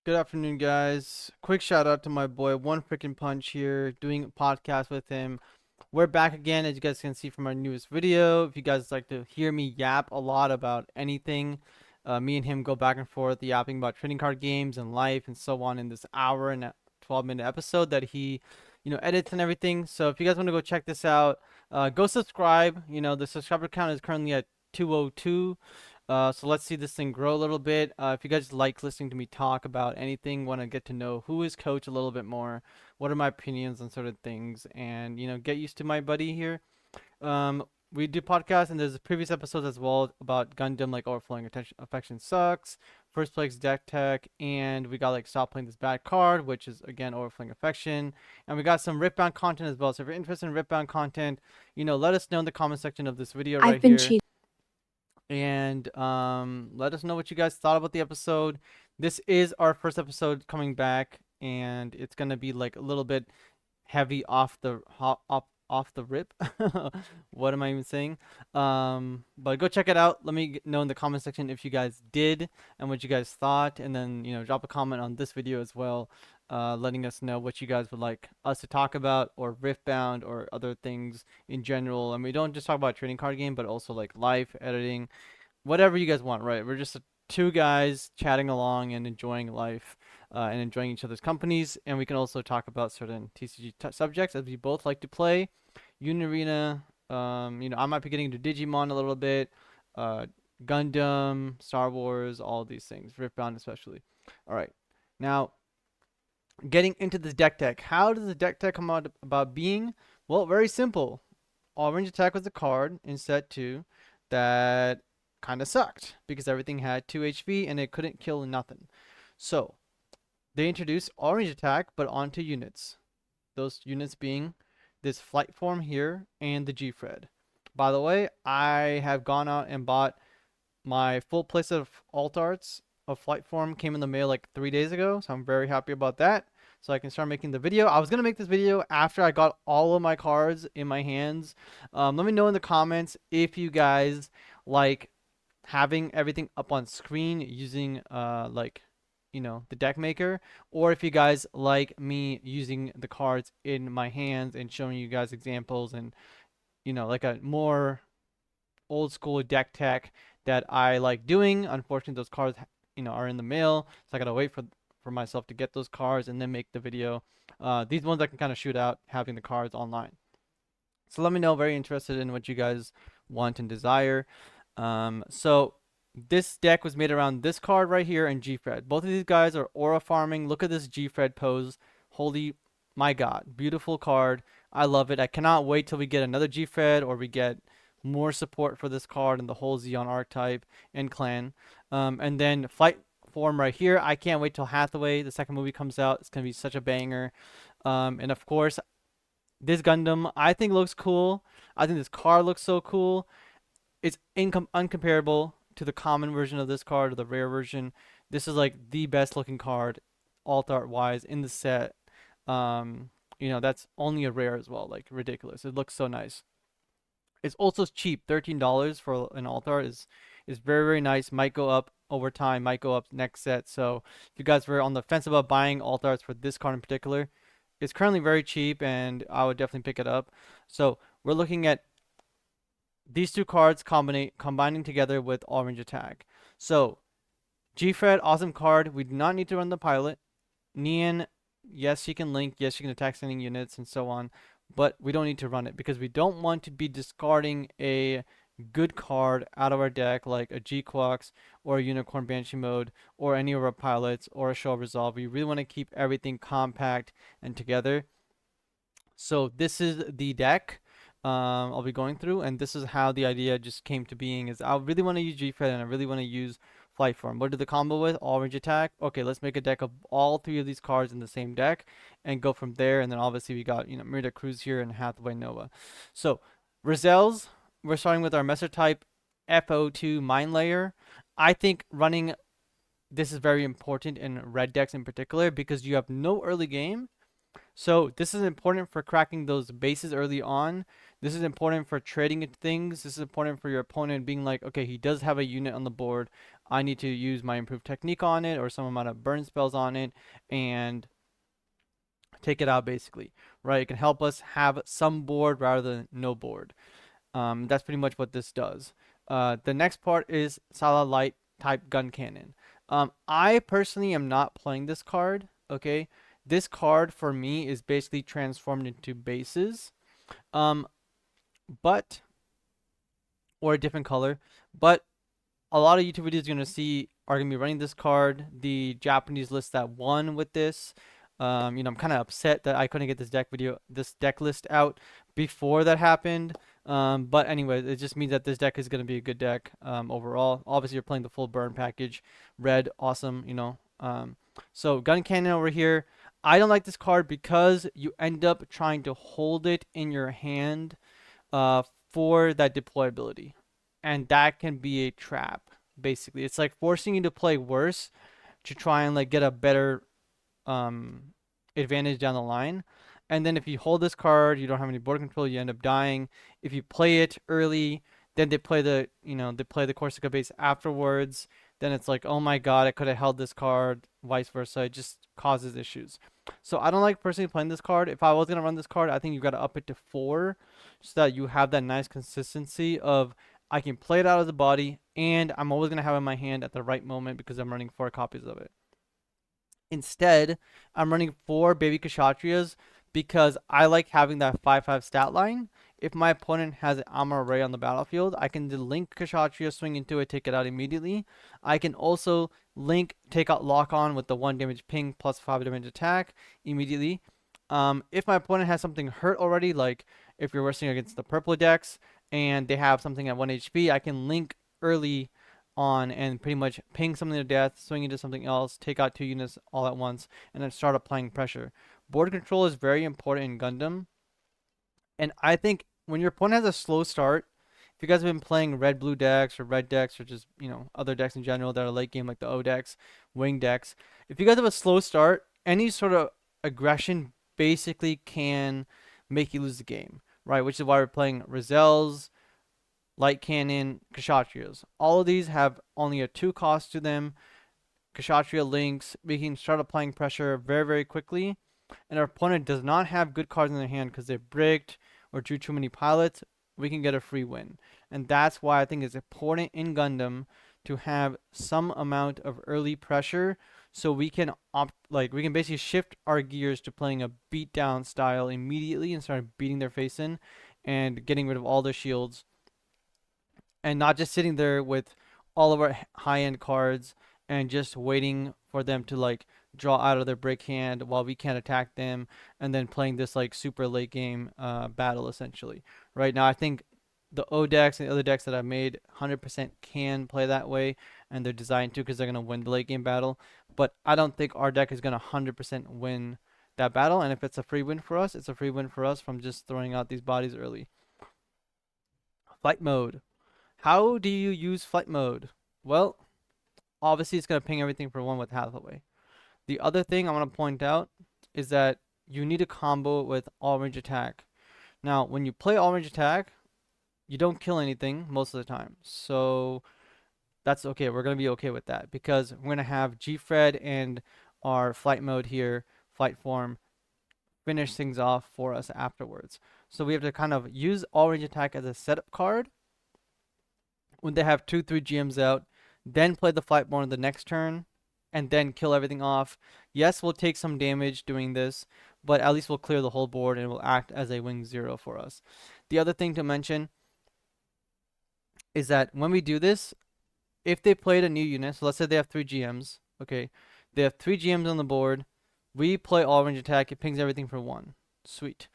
Good afternoon, guys. Quick shout out to my boy One Freaking Punch here, doing a podcast with him. We're back again, as you guys can see from our newest video. If you guys like to hear me yap a lot about anything, me and him go back and forth yapping about trading card games and life and so on in this hour and 12-minute episode that he, edits and everything. So if you guys want to go check this out, go subscribe. The subscriber count is currently at 202. So let's see this thing grow a little bit. If you guys like listening to me talk about anything, want to get to know who is Coach a little bit more, what are my opinions on certain things, and get used to my buddy here. We do podcasts, and there's previous episodes as well about Gundam, like overflowing attention, affection sucks, first place deck tech, and we got like stop playing this bad card, which is again overflowing affection, and we got some ripbound content as well. So if you're interested in ripbound content, let us know in the comment section of this video I've right been here, cheating. and let us know what you guys thought about the episode. This is our first episode coming back, and it's gonna be like a little bit heavy off the rip. What am I even saying? But go check it out. Let me know in the comment section if you guys did and what you guys thought, and then drop a comment on this video as well, letting us know what you guys would like us to talk about, or Riftbound, or other things in general. And we don't just talk about trading card game, but also like life, editing, whatever you guys want, right? We're just two guys chatting along and enjoying life, and enjoying each other's companies. And we can also talk about certain TCG subjects as we both like to play. Unarena, I might be getting into Digimon a little bit, uh, Gundam, Star Wars, all these things, Riftbound especially. All right, now getting into the deck tech. How does the deck tech come out about being? Well, very simple. Orange Attack was a card in set 2 that kind of sucked because everything had 2 HP and it couldn't kill nothing. So they introduced Orange Attack but onto units. Those units being this flight form here and the Gfred. By the way, I have gone out and bought my full place of alt arts of flight form. Came in the mail like 3 days ago, so I'm very happy about that. So I can start making the video. I was gonna make this video after I got all of my cards in my hands. Let me know in the comments if you guys like having everything up on screen using like the deck maker, or if you guys like me using the cards in my hands and showing you guys examples, and like a more old school deck tech that I like doing. Unfortunately, those cards, are in the mail, so I gotta wait for myself to get those cards and then make the video. These ones I can kind of shoot out having the cards online. So let me know. Very interested in what you guys want and desire. So this deck was made around this card right here and Gfred. Both of these guys are aura farming. Look at this Gfred pose. Holy my god, beautiful card. I love it. I cannot wait till we get another Gfred, or we get more support for this card and the whole Xeon archetype and clan. And then flight form right here. I can't wait till Hathaway, the second movie, comes out. It's gonna be such a banger. And of course, this Gundam I think looks cool. I think this card looks so cool. It's uncomparable to the common version of this card, or the rare version. This is like the best looking card, alt art wise, in the set. That's only a rare as well. Like ridiculous. It looks so nice. It's also cheap. $13 for an alt art is very, very nice. Might go up over time. Might go up next set. So if you guys were on the fence about buying alt arts for this card in particular, it's currently very cheap, and I would definitely pick it up. So we're looking at these two cards combining together with Orange Attack. So Gfred, awesome card. We do not need to run the pilot. Nian, yes, she can link. Yes, she can attack sending units and so on. But we don't need to run it because we don't want to be discarding a good card out of our deck, like a G-Quox or a Unicorn Banshee mode, or any of our pilots, or a Show of Resolve. We really want to keep everything compact and together. So this is the deck I'll be going through, and this is how the idea just came to being. Is I really want to use Gfred, and I really want to use Flight Form. What did the combo with? Orange Attack. Okay, let's make a deck of all three of these cards in the same deck and go from there. And then obviously we got Marida, Cruz here, and Hathaway, Nova. So Rizels, we're starting with our Messer type FO2 Mind Layer. I think running this is very important in red decks in particular, because you have no early game, So this is important for cracking those bases early on. This is important for trading things. This is important for your opponent being like, okay, he does have a unit on the board. I need to use my improved technique on it or some amount of burn spells on it and take it out basically, right? It can help us have some board rather than no board. That's pretty much what this does. The next part is Sala Light type gun cannon. I personally am not playing this card. Okay, this card for me is basically transformed into bases, um, but or a different color. But a lot of YouTube videos you're gonna see are gonna be running this card. The Japanese list that won with this. I'm kind of upset that I couldn't get this deck list out before that happened. But anyway, it just means that this deck is gonna be a good deck overall. Obviously, you're playing the full burn package, red, awesome. So gun cannon over here. I don't like this card because you end up trying to hold it in your hand uh, for that deployability. And that can be a trap, basically. It's like forcing you to play worse to try and like get a better um, advantage down the line. And then if you hold this card, you don't have any board control, you end up dying. If you play it early, then they play the Corsica base afterwards. Then it's like, oh my god, I could have held this card, vice versa. It just causes issues. So I don't like personally playing this card. If I was gonna run this card, I think you gotta up it to 4, so that you have that nice consistency of I can play it out of the body, and I'm always gonna have it in my hand at the right moment because I'm running 4 copies of it. Instead, I'm running 4 baby Kshatriyas because I like having that 5/5 stat line. If my opponent has an armor array on the battlefield, I can link Kshatriya, swing into it, take it out immediately. I can also take out lock on with the 1 damage ping plus 5 damage attack immediately. If my opponent has something hurt already, like if you're wrestling against the purple decks and they have something at 1 HP, I can link early on and pretty much ping something to death, swing into something else, take out 2 units all at once, and then start applying pressure. Board control is very important in Gundam, and I think when your opponent has a slow start, if you guys have been playing red blue decks or red decks or just other decks in general that are late game like the O decks, wing decks, if you guys have a slow start, any sort of aggression basically can make you lose the game, right? Which is why we're playing Rizels, Light Cannon, Kshatriyas. All of these have only a 2 cost to them. Kshatriya links, we can start applying pressure very, very quickly. And our opponent does not have good cards in their hand because they bricked or drew too many pilots, we can get a free win. And that's why I think it's important in Gundam to have some amount of early pressure so we can we can basically shift our gears to playing a beatdown style immediately and start beating their face in and getting rid of all their shields and not just sitting there with all of our high-end cards and just waiting for them to like draw out of their brick hand while we can't attack them and then playing this like super late game battle essentially. Right now I think the O decks and the other decks that I've made 100% can play that way and they're designed to because they're going to win the late game battle, but I don't think our deck is going to 100% win that battle, and if it's a free win for us, it's a free win for us from just throwing out these bodies early. Fight mode. How do you use flight mode? Well, obviously it's going to ping everything for 1 with Hathaway. The other thing I want to point out is that you need a combo with all range attack. Now, when you play all range attack, you don't kill anything most of the time. So that's okay. We're going to be okay with that because we're going to have Gfred and our flight mode here, flight form, finish things off for us afterwards. So we have to kind of use all range attack as a setup card when they have 2-3 GMs out, then play the Flightborn the next turn, and then kill everything off. Yes, we'll take some damage doing this, but at least we'll clear the whole board and it will act as a wing 0 for us. The other thing to mention is that when we do this, if they played a new unit, so let's say they have 3 GMs, okay, they have 3 GMs on the board, we play all range attack, it pings everything for 1. Sweet.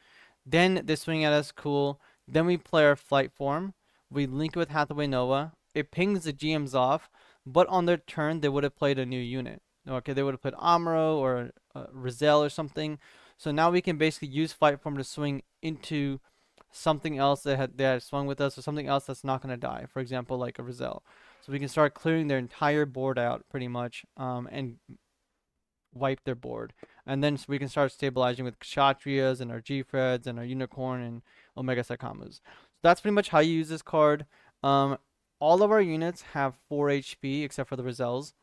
Then they swing at us, cool. Then we play our flight form. We link with Hathaway Noah. It pings the GMs off, but on their turn, they would have played a new unit. Okay, they would have played Amuro or Rizel or something. So now we can basically use Flight Form to swing into something else they had swung with us or something else that's not going to die. For example, like a Rizel. So we can start clearing their entire board out pretty much and wipe their board. And then we can start stabilizing with Kshatriyas and our Gfreds and our Unicorn and Omega Saikamas. So that's pretty much how you use this card. Um, all of our units have 4 HP except for the Rizels.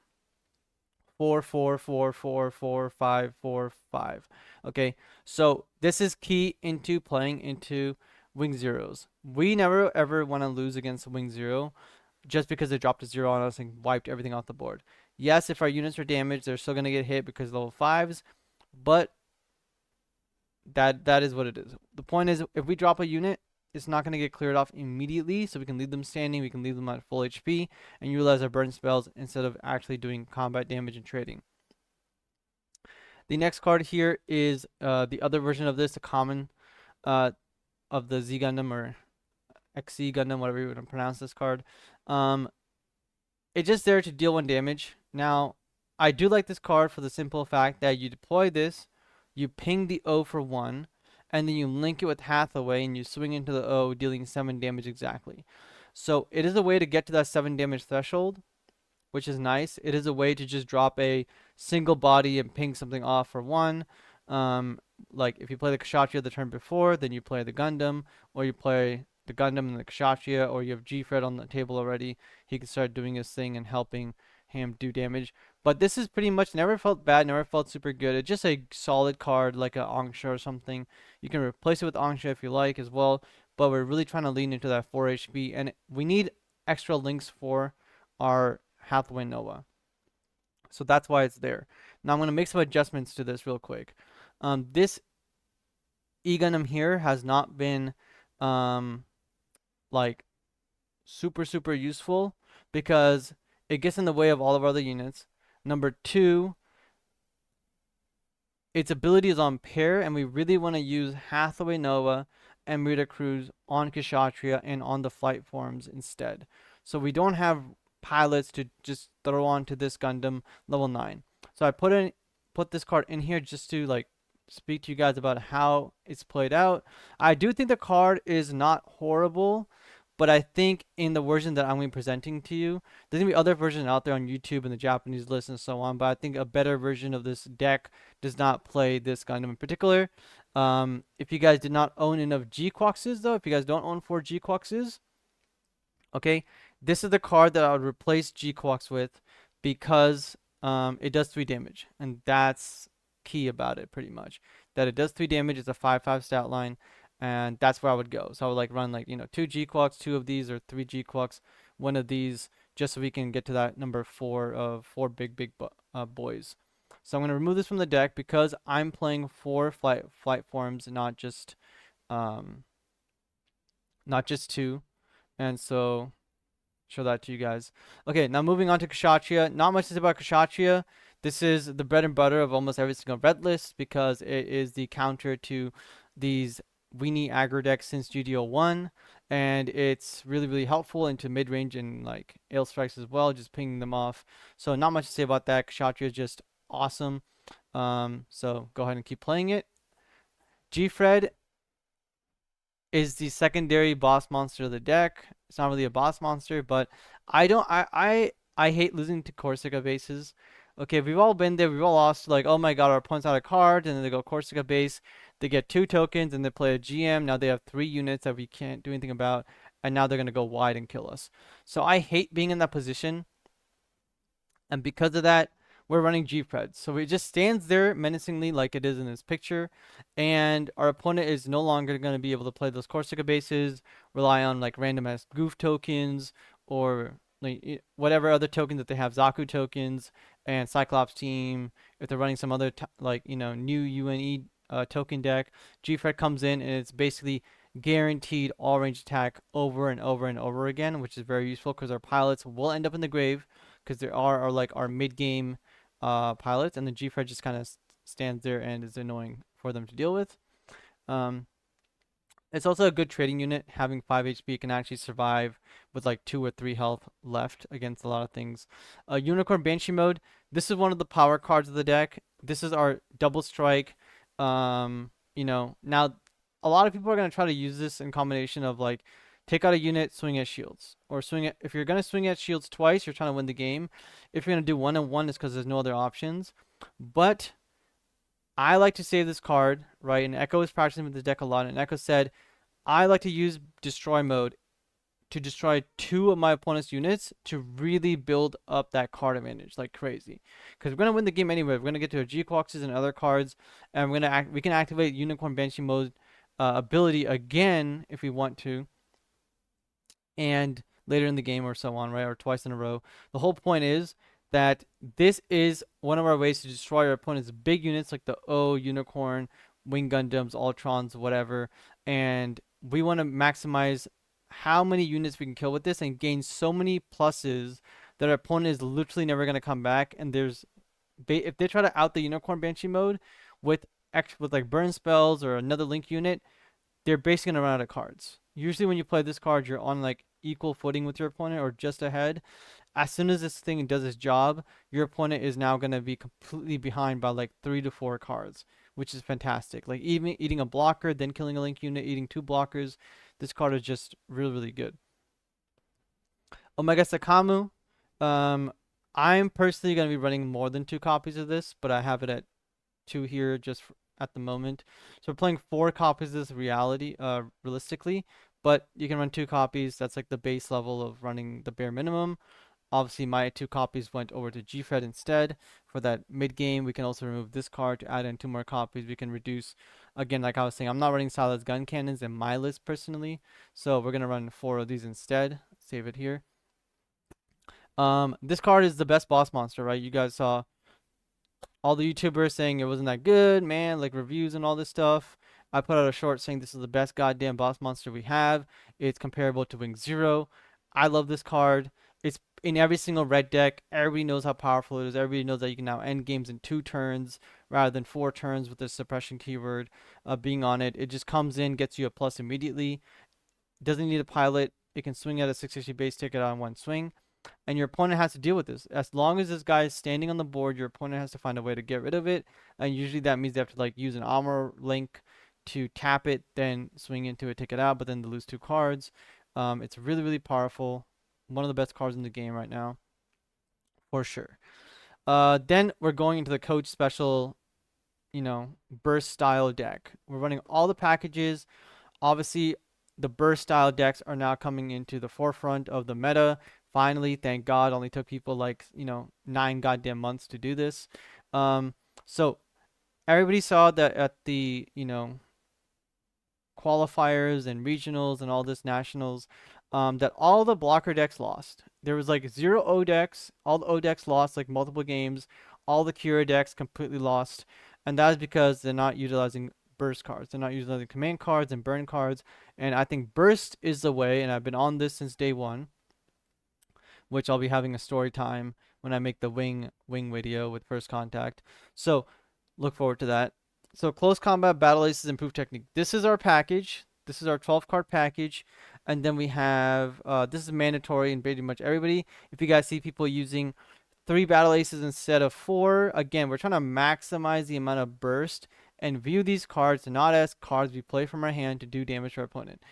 4, 4, 4, 4, 4, 5, 4, 5. Okay, so this is key into playing into Wing Zeros. We never ever want to lose against Wing Zero just because they dropped a 0 on us and wiped everything off the board. Yes, if our units are damaged, they're still going to get hit because level 5s, but that is what it is. The point is, if we drop a unit, it's not going to get cleared off immediately, so we can leave them standing, we can leave them at full HP, and utilize our burn spells instead of actually doing combat damage and trading. The next card here is the other version of this, the common uh, of the Z Gundam or XZ Gundam, whatever you want to pronounce this card. Um, it's just there to deal 1 damage. Now, I do like this card for the simple fact that you deploy this, you ping the O for 1, and then you link it with Hathaway and you swing into the O, dealing 7 damage exactly. So it is a way to get to that 7 damage threshold, which is nice. It is a way to just drop a single body and ping something off for 1. Like if you play the Kshatriya the turn before, then you play the Gundam, or you play the Gundam and the Kshatriya, or you have Gfred on the table already. He can start doing his thing and helping him do damage. But this is pretty much never felt bad, never felt super good. It's just a solid card like a Angsha or something. You can replace it with Angsha if you like as well. But we're really trying to lean into that 4 HP, and we need extra links for our Hathaway Noah. So that's why it's there. Now I'm going to make some adjustments to this real quick. This E-Gundam here has not been like super useful because it gets in the way of all of our other units. Number 2, its ability is on pair, and we really want to use Hathaway Noah and Marida Cruz on Kshatriya and on the flight forms instead. So we don't have pilots to just throw onto this Gundam level 9. So I put this card in here just to like speak to you guys about how it's played out. I do think the card is not horrible, but I think in the version that I'm going to be presenting to you, there's going to be other versions out there on YouTube and the Japanese list and so on, but I think a better version of this deck does not play this Gundam in particular. If you guys did not own enough G-Quoxes, though, if you guys don't own 4 G-Quoxes, okay, this is the card that I would replace G-Quox with because it does 3 damage, and that's key about it pretty much. That it does 3 damage, it's a 5/5 stat line, and that's where I would go. So I would like run like 2 G-Quox, 2 of these, or 3 G-Quox, 1 of these, just so we can get to that number 4 of 4 big boys. So I'm going to remove this from the deck because I'm playing 4 flight forms, not just 2. And so show that to you guys. Okay, now moving on to Kshatriya. Not much to say about Kshatriya. This is the bread and butter of almost every single red list because it is the counter to these weenie aggro decks since GD01, and it's really helpful into mid-range and like ale strikes as well, just pinging them off. So not much to say about that. Kshatriya is just awesome. So go ahead and keep playing it. Gfred is the secondary boss monster of the deck. It's not really a boss monster, but I hate losing to Corsica bases. Okay, we've all been there. We've all lost. Like, oh my god, our opponent's out of card, and then they go Corsica base. They get 2 tokens, and they play a GM. Now they have 3 units that we can't do anything about, and now they're gonna go wide and kill us. So I hate being in that position, and because of that, we're running Gfred. So it just stands there menacingly like it is in this picture, and our opponent is no longer going to be able to play those Corsica bases, rely on like random ass goof tokens, or like whatever other tokens that they have, Zaku tokens and Cyclops team. If they're running some other new UNE token deck, Gfred comes in and it's basically guaranteed all range attack over and over again, which is very useful because our pilots will end up in the grave because there are like our mid game pilots, and the Gfred just kind of stands there and is annoying for them to deal with. It's also a good trading unit. Having 5 HP can actually survive with like 2 or 3 health left against a lot of things. Unicorn Banshee mode. This is one of the power cards of the deck. This is our double strike. Now a lot of people are going to try to use this in combination of like take out a unit, swing at shields, or if you're going to swing at shields twice, you're trying to win the game. If you're going to do 1-on-1, it's because there's no other options. But I like to save this card, right? And Echo was practicing with this deck a lot, and Echo said, I like to use destroy mode to destroy two of my opponent's units to really build up that card advantage like crazy. Because we're gonna win the game anyway. We're gonna get to our G-Quoxes and other cards, and we can activate Unicorn Banshee mode ability again if we want to, and later in the game or so on, right? Or twice in a row. The whole point is that this is one of our ways to destroy our opponent's big units like the O, Unicorn, Wing Gundams, Ultrons, whatever. And we want to maximize how many units we can kill with this and gain so many pluses that our opponent is literally never going to come back. And if they try to out the Unicorn Banshee mode with with like burn spells or another link unit, they're basically gonna run out of cards. Usually when you play this card, you're on like equal footing with your opponent or just ahead. As soon as this thing does its job, your opponent is now gonna be completely behind by like 3 to 4 cards, which is fantastic. Like even eating a blocker, then killing a link unit, eating 2 blockers. This card is just really, really good. Omega Sakamu. Um, I'm personally gonna be running more than 2 copies of this, but I have it at 2 here just at the moment. So we're playing 4 copies of this realistically, but you can run 2 copies. That's like the base level of running the bare minimum. Obviously, my 2 copies went over to Gfred instead for that mid game. We can also remove this card to add in 2 more copies. We can reduce, again, like I was saying, I'm not running Silas gun cannons in my list personally, so we're gonna run 4 of these instead. Save it here. This card is the best boss monster, right? You guys saw all the YouTubers saying it wasn't that good, man, like reviews and all this stuff. I put out a short saying this is the best goddamn boss monster we have. It's comparable to Wing Zero. I love this card. It's in every single red deck. Everybody knows how powerful it is. Everybody knows that you can now end games in 2 turns rather than 4 turns with the suppression keyword being on it. It just comes in, gets you a plus immediately. Doesn't need a pilot. It can swing at a 660 base ticket on 1 swing, and your opponent has to deal with this. As long as this guy is standing on the board, your opponent has to find a way to get rid of it, and usually that means they have to like use an armor link to tap it, then swing into it, take it out, but then they lose 2 cards. It's really, really powerful. One of the best cards in the game right now, for sure. Then we're going into the coach special, burst style deck. We're running all the packages. Obviously, the burst style decks are now coming into the forefront of the meta. Finally, thank God, only took people like, 9 goddamn months to do this. So everybody saw that at the, qualifiers and regionals and all this nationals, that all the blocker decks lost. There was like 0 O decks. All the O decks lost like multiple games. All the Cura decks completely lost. And that is because they're not utilizing burst cards. They're not utilizing command cards and burn cards. And I think burst is the way, and I've been on this since day one, which I'll be having a story time when I make the wing video with first contact. So look forward to that. So close combat, battle aces, improved technique. This is our package. This is our 12 card package. And then we have, this is mandatory in pretty much everybody. If you guys see people using 3 battle aces instead of 4, again, we're trying to maximize the amount of burst and view these cards not as cards we play from our hand to do damage to our opponent.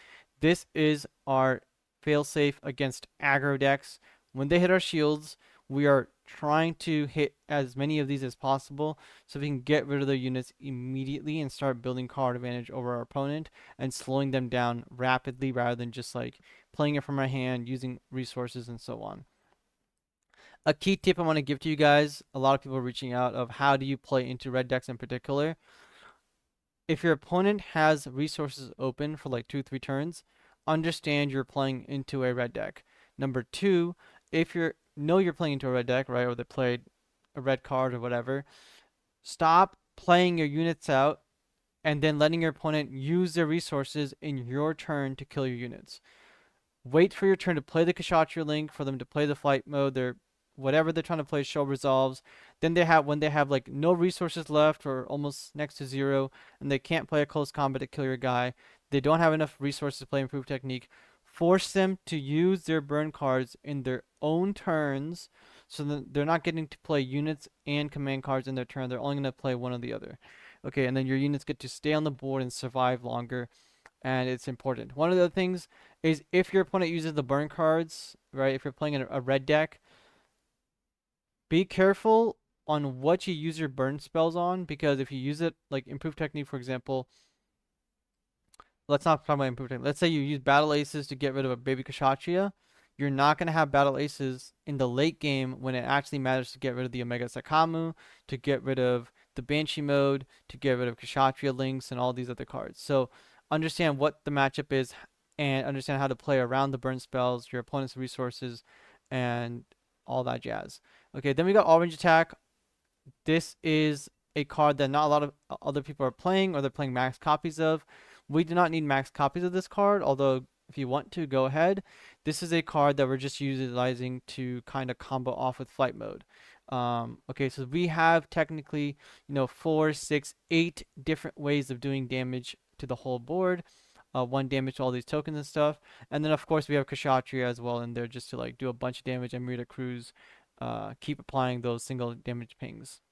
This is our failsafe against aggro decks. When they hit our shields, we are trying to hit as many of these as possible so we can get rid of their units immediately and start building card advantage over our opponent and slowing them down rapidly rather than just like playing it from our hand, using resources and so on. A key tip I want to give to you guys, a lot of people are reaching out of how do you play into red decks in particular. If your opponent has resources open for like 2-3 turns, understand you're playing into a red deck. Number 2, if you're playing into a red deck, right, or they played a red card or whatever, stop playing your units out and then letting your opponent use their resources in your turn to kill your units. Wait for your turn to play the Kshatriya link, for them to play the flight mode, their whatever they're trying to play show resolves. Then when they have like no resources left or almost next to 0, and they can't play a close combat to kill your guy, they don't have enough resources to play improved technique, force them to use their burn cards in their own turns so that they're not getting to play units and command cards in their turn. They're only going to play one or the other. Okay, and then your units get to stay on the board and survive longer, and it's important. One of the things is if your opponent uses the burn cards, right, if you're playing a red deck, be careful on what you use your burn spells on, because if you use it like improved technique, for example, let's not talk about improved technique. Let's say you use battle aces to get rid of a baby Kshatriya. You're not going to have battle aces in the late game when it actually matters to get rid of the Omega Sakamu, to get rid of the Banshee mode, to get rid of Kshatriya links, and all these other cards. So understand what the matchup is and understand how to play around the burn spells, your opponent's resources, and all that jazz. Okay, then we got Orange Attack. This is a card that not a lot of other people are playing, or they're playing max copies of. We do not need max copies of this card, although if you want to, go ahead. This is a card that we're just utilizing to kind of combo off with flight mode. Okay, so we have technically, 4, 6, 8 different ways of doing damage to the whole board. 1 damage to all these tokens and stuff. And then, of course, we have Kshatriya as well in there just to like do a bunch of damage, and Marida Cruz keep applying those single damage pings.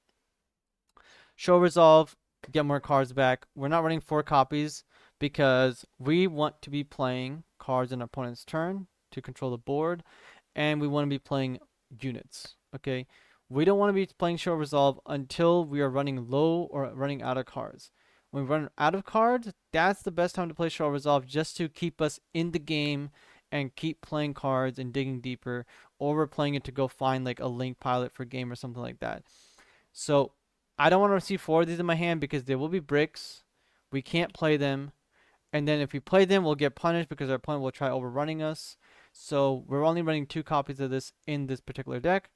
Show Resolve, get more cards back. We're not running 4 copies because we want to be playing cards in opponent's turn to control the board, and we want to be playing units. Okay, we don't want to be playing Show Resolve until we are running low or running out of cards. When we run out of cards, that's the best time to play Show Resolve, just to keep us in the game and keep playing cards and digging deeper, or we're playing it to go find like a link pilot for game or something like that. So I don't want to receive 4 of these in my hand because they will be bricks. We can't play them. And then if we play them, we'll get punished because our opponent will try overrunning us. So we're only running 2 copies of this in this particular deck.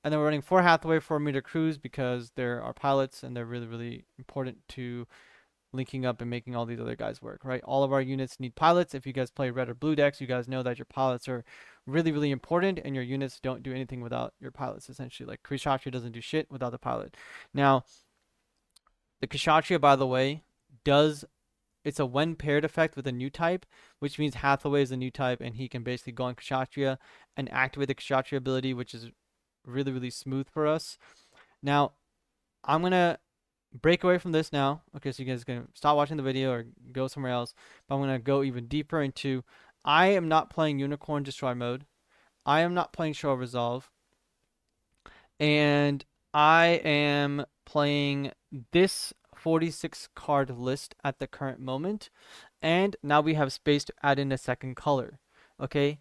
And then we're running 4 Hathaway, 4 Marida Cruz because they're our pilots and they're really, really important to linking up and making all these other guys work, right? All of our units need pilots. If you guys play red or blue decks, you guys know that your pilots are really, really important, and your units don't do anything without your pilots, essentially. Like Kshatriya doesn't do shit without the pilot. Now, the Kshatriya, by the way, it's a when paired effect with a new type, which means Hathaway is a new type, and he can basically go on Kshatriya and activate the Kshatriya ability, which is really, really smooth for us. Now, I'm going to break away from this now. Okay, so you guys can stop watching the video or go somewhere else. But I'm going to go even deeper into, I am not playing Unicorn Destroy mode. I am not playing Show Resolve. And I am playing this 46 card list at the current moment. And now we have space to add in a second color. Okay,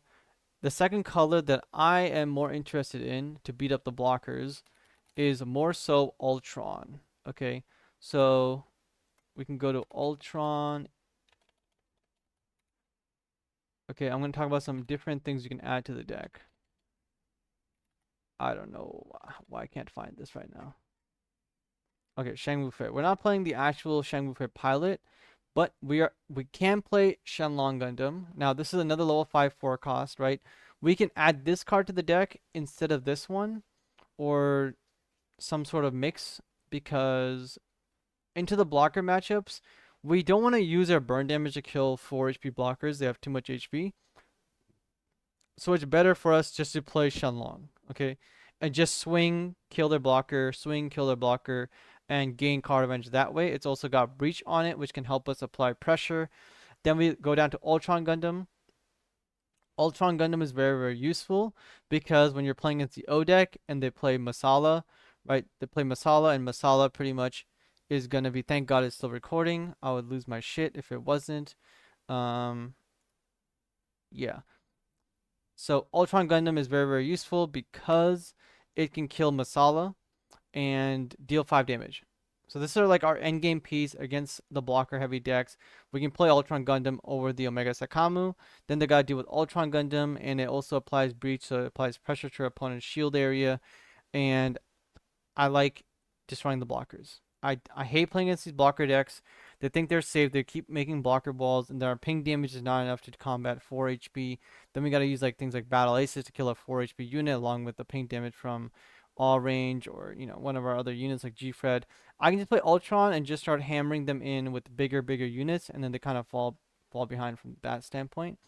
the second color that I am more interested in to beat up the blockers is more so Ultron. Okay, so we can go to Ultron. Okay, I'm going to talk about some different things you can add to the deck. I don't know why I can't find this right now. Okay, Shang Wufei. We're not playing the actual Shang Wufei pilot, but we can play Shenlong Gundam. Now, this is another level 5 4 cost, right? We can add this card to the deck instead of this one, or some sort of mix, because into the blocker matchups, we don't want to use our burn damage to kill 4 HP blockers. They have too much HP. So it's better for us just to play Shenlong, okay? And just swing, kill their blocker, swing, kill their blocker, and gain card advantage that way. It's also got Breach on it, which can help us apply pressure. Then we go down to Ultron Gundam. Ultron Gundam is very, very useful because when you're playing against the O deck and they play Masala, right? They play Masala, and Masala pretty much is going to be, thank God it's still recording. I would lose my shit if it wasn't. Yeah. So Ultron Gundam is very, very useful because it can kill Masala and deal 5 damage. So this is like our endgame piece against the blocker heavy decks. We can play Ultron Gundam over the Omega Sakamu. Then they gotta deal with Ultron Gundam, and it also applies Breach, so it applies pressure to our opponent's shield area. And I like destroying the blockers. I hate playing against these blocker decks. They think they're safe. They keep making blocker balls, and their ping damage is not enough to combat 4 HP. Then we gotta use like things like Battle Aces to kill a 4 HP unit, along with the ping damage from All Range, or one of our other units like Gfred. I can just play Ultron and just start hammering them in with bigger units, and then they kind of fall behind from that standpoint.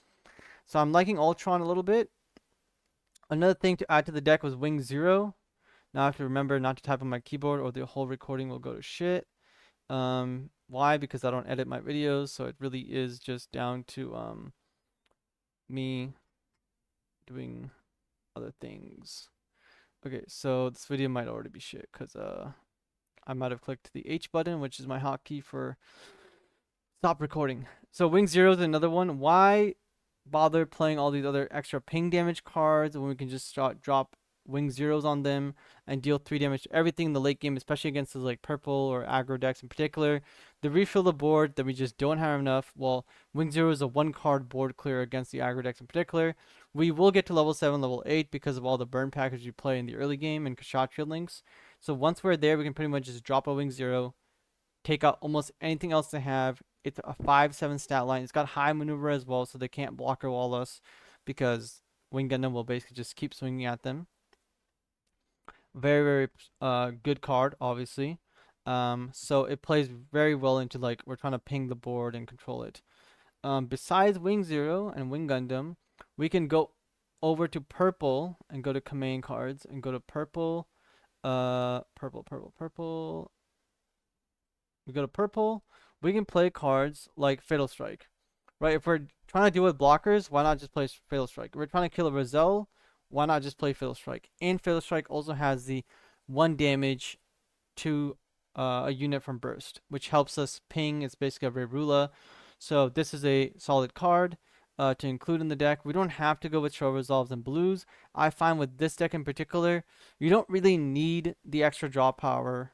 So I'm liking Ultron a little bit. Another thing to add to the deck was Wing Zero. Now I have to remember not to type on my keyboard or the whole recording will go to shit. Why? Because I don't edit my videos, so it really is just down to me doing other things. Okay, so this video might already be shit because I might have clicked the H button, which is my hotkey for stop recording. So Wing Zero is another one. Why bother playing all these other extra ping damage cards when we can just drop Wing Zeros on them and deal 3 damage to everything in the late game, especially against those like purple or aggro decks in particular. The refill the board that we just don't have enough. Well, Wing Zero is a 1 card board clear against the aggro decks in particular. We will get to level 7, level 8 because of all the burn package you play in the early game and Kshatriya links. So once we're there, we can pretty much just drop a Wing Zero, take out almost anything else they have. It's a 5/7 stat line. It's got high maneuver as well, so they can't block or wall us because Wing Gundam will basically just keep swinging at them. Very, very good card, obviously. So it plays very well into like we're trying to ping the board and control it. Besides Wing Zero and Wing Gundam, we can go over to purple and go to command cards and go to purple, purple. We go to purple. We can play cards like Fatal Strike, right? If we're trying to deal with blockers, why not just play Fatal Strike? If we're trying to kill a Roselle, why not just play Fatal Strike? And Fatal Strike also has the 1 damage to a unit from burst, which helps us ping. It's basically a Rerula. So this is a solid card to include in the deck. We don't have to go with Show Resolves and blues. I find with this deck in particular, you don't really need the extra draw power.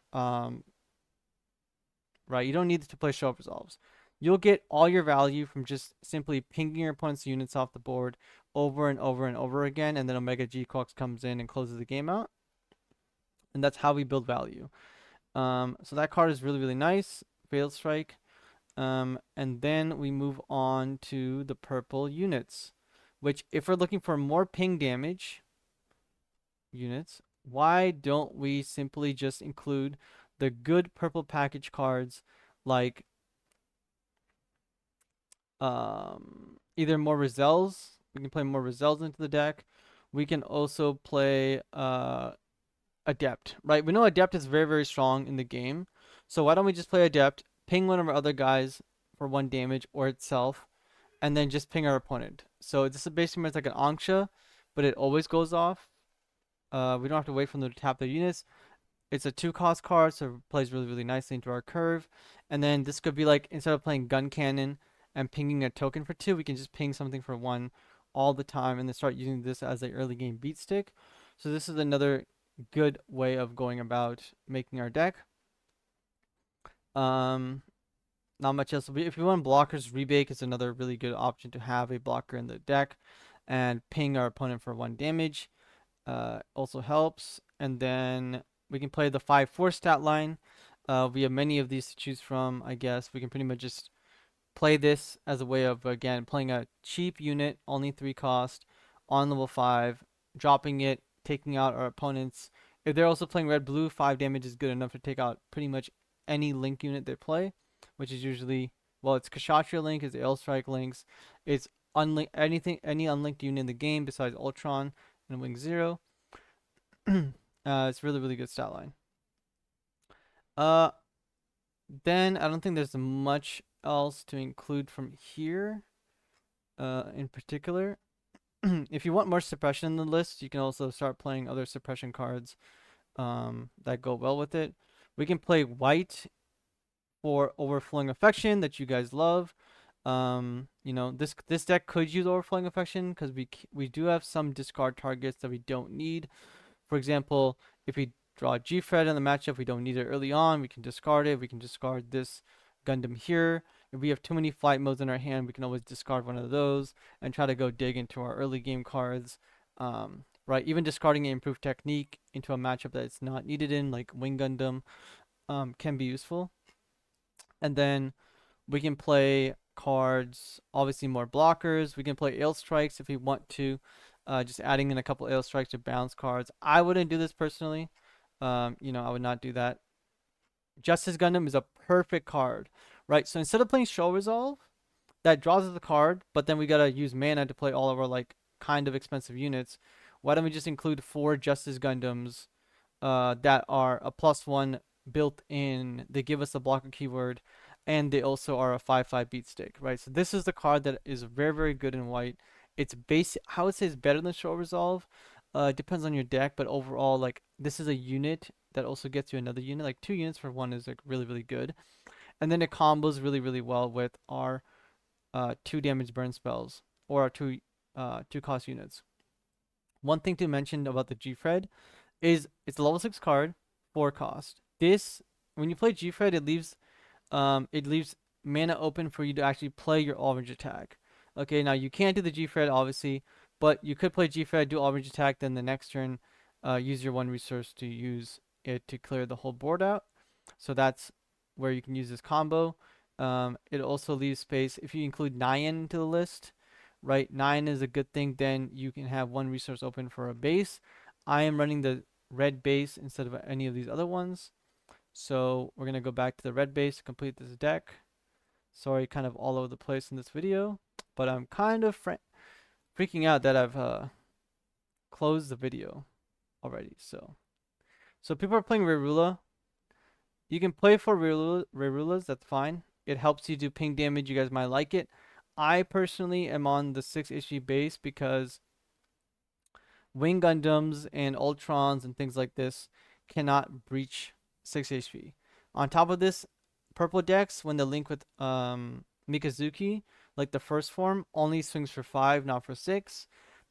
Right? You don't need to play Show Up Resolves. You'll get all your value from just simply pinging your opponent's units off the board over and over and over again, and then Omega G-Cox comes in and closes the game out. And that's how we build value. So that card is really, really nice. Fatal Strike. And then we move on to the purple units, which if we're looking for more ping damage units, why don't we simply just include the good purple package cards like either more Roselles. We can play more Roselles into the deck. We can also play Adept, right? We know Adept is very, very strong in the game. So why don't we just play Adept, ping one of our other guys for 1 damage or itself, and then just ping our opponent. So this is basically like an Anksha, but it always goes off. We don't have to wait for them to tap their units. It's a 2 cost card, so it plays really, really nicely into our curve. And then this could be like, instead of playing Gun Cannon and pinging a token for 2, we can just ping something for 1 all the time and then start using this as a early game beat stick. So this is another good way of going about making our deck. Not much else. If you want blockers, Rebake is another really good option to have a blocker in the deck and ping our opponent for 1 damage. Also helps. And then we can play the 5/4 stat line. We have many of these to choose from, I guess. We can pretty much just play this as a way of, again, playing a cheap unit, only 3 cost, on level 5, dropping it, taking out our opponents. If they're also playing red-blue, 5 damage is good enough to take out pretty much any link unit they play, which is usually, well, it's Kshatriya link, it's Ailstrike links, it's any unlinked unit in the game besides Ultron and Wing Zero. It's really, really good stat line. Then I don't think there's much else to include from here in particular. If you want more suppression in the list, you can also start playing other suppression cards that go well with it. We can play white for Overflowing Affection that you guys love. This deck could use Overflowing Affection because we do have some discard targets that we don't need. For example, if we draw Gfred in the matchup, we don't need it early on, we can discard it. We can discard this Gundam here. If we have too many flight modes in our hand, we can always discard one of those and try to go dig into our early game cards. Right, even discarding an improved technique into a matchup that it's not needed in, like Wing Gundam, can be useful. And then we can play cards, obviously more blockers. We can play Ailstrikes if we want to, just adding in a couple Ailstrikes to bounce cards. I wouldn't do this personally. I would not do that. Justice Gundam is a perfect card, right? So instead of playing Show Resolve, that draws us the card, but then we gotta use mana to play all of our like kind of expensive units. Why don't we just include 4 Justice Gundams that are a +1 built in? They give us the blocker keyword, and they also are a 5/5 beat stick, right? So this is the card that is very, very good in white. It's basic. I would say it's better than Show Resolve. It depends on your deck, but overall, like this is a unit that also gets you another unit. Like 2 units for one is like really, really good. And then it combos really, really well with our 2 damage burn spells or our two cost units. One thing to mention about the Gfred is it's a level 6 card, 4 cost. This when you play Gfred, it leaves mana open for you to actually play your all-range attack. Okay, now you can't do the Gfred obviously, but you could play Gfred, do all-range attack, then the next turn use your one resource to use it to clear the whole board out. So that's where you can use this combo. It also leaves space if you include Nyan into the list, right? 9 is a good thing. Then you can have one resource open for a base. I am running the red base instead of any of these other ones. So we're gonna go back to the red base to complete this deck. Sorry, kind of all over the place in this video, but I'm kind of freaking out that I've closed the video already. So people are playing Rerula. You can play for Rerulas, that's fine. It helps you do ping damage. You guys might like it. I personally am on the 6 HP base because Wing Gundams and Ultrons and things like this cannot breach 6 HP. On top of this, purple decks, when they link with Mikazuki, like the first form, only swings for 5, not for 6.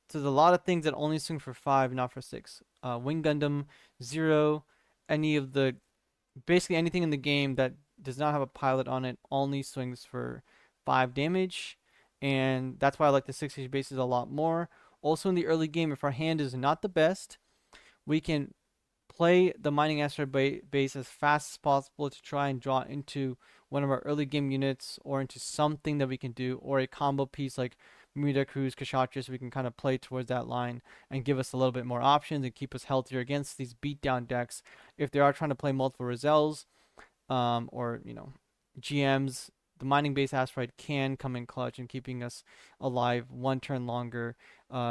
So there's a lot of things that only swing for 5, not for 6. Wing Gundam, Zero, any of the basically anything in the game that does not have a pilot on it only swings for 5 damage, and that's why I like the 6 HP bases a lot more. Also in the early game, if our hand is not the best, we can play the mining asteroid base as fast as possible to try and draw into one of our early game units or into something that we can do, or a combo piece like marida, cruz, Kshatriya, so we can kind of play towards that line and give us a little bit more options and keep us healthier against these beatdown decks if they are trying to play multiple Rozels, or GMs. The mining base asteroid can come in clutch and keeping us alive one turn longer,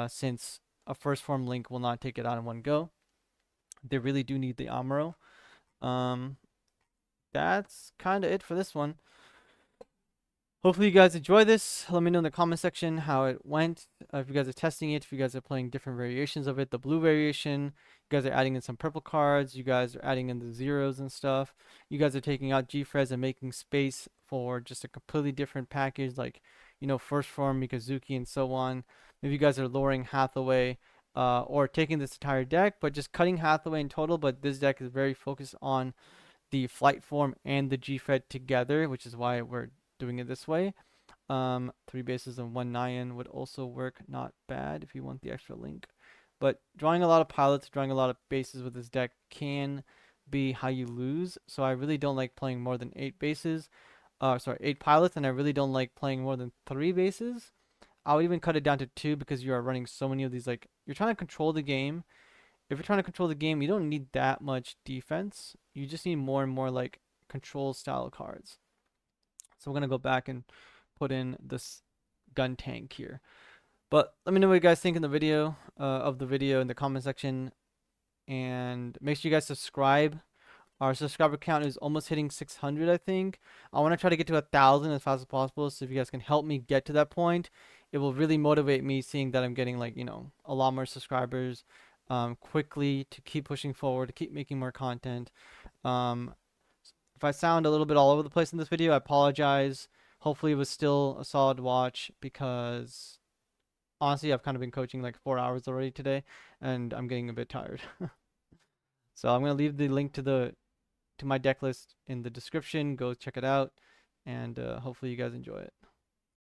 since a first form link will not take it out in one go. They really do need the Amuro. Um, that's kind of it for this one. Hopefully you guys enjoy this. Let me know in the comment section how it went. If you guys are testing it, if you guys are playing different variations of it, the blue variation, you guys are adding in some purple cards, you guys are adding in the zeros and stuff. You guys are taking out Gfreds and making space for just a completely different package, like, first form, Mikazuki, and so on. Maybe you guys are lowering Hathaway, or taking this entire deck, but just cutting Hathaway in total. But this deck is very focused on the flight form and the Gfred together, which is why we're doing it this way. 3 bases and 1 Nyan would also work not bad if you want the extra link. But drawing a lot of pilots, drawing a lot of bases with this deck can be how you lose. So I really don't like playing more than 8 bases. 8 pilots, and I really don't like playing more than 3 bases. I would even cut it down to 2 because you are running so many of these. Like, you're trying to control the game. If you're trying to control the game, you don't need that much defense. You just need more and more like control style cards. So we're gonna go back and put in this gun tank here. But let me know what you guys think in the video, of the video in the comment section, and make sure you guys subscribe. Our subscriber count is almost hitting 600, I think. I want to try to get to 1,000 as fast as possible. So if you guys can help me get to that point, it will really motivate me, seeing that I'm getting like a lot more subscribers quickly, to keep pushing forward, to keep making more content. Um, if I sound a little bit all over the place in this video, I apologize. Hopefully it was still a solid watch, because honestly, I've kind of been coaching like 4 hours already today, and I'm getting a bit tired. So I'm gonna leave the link to my deck list in the description. Go check it out, and hopefully you guys enjoy it.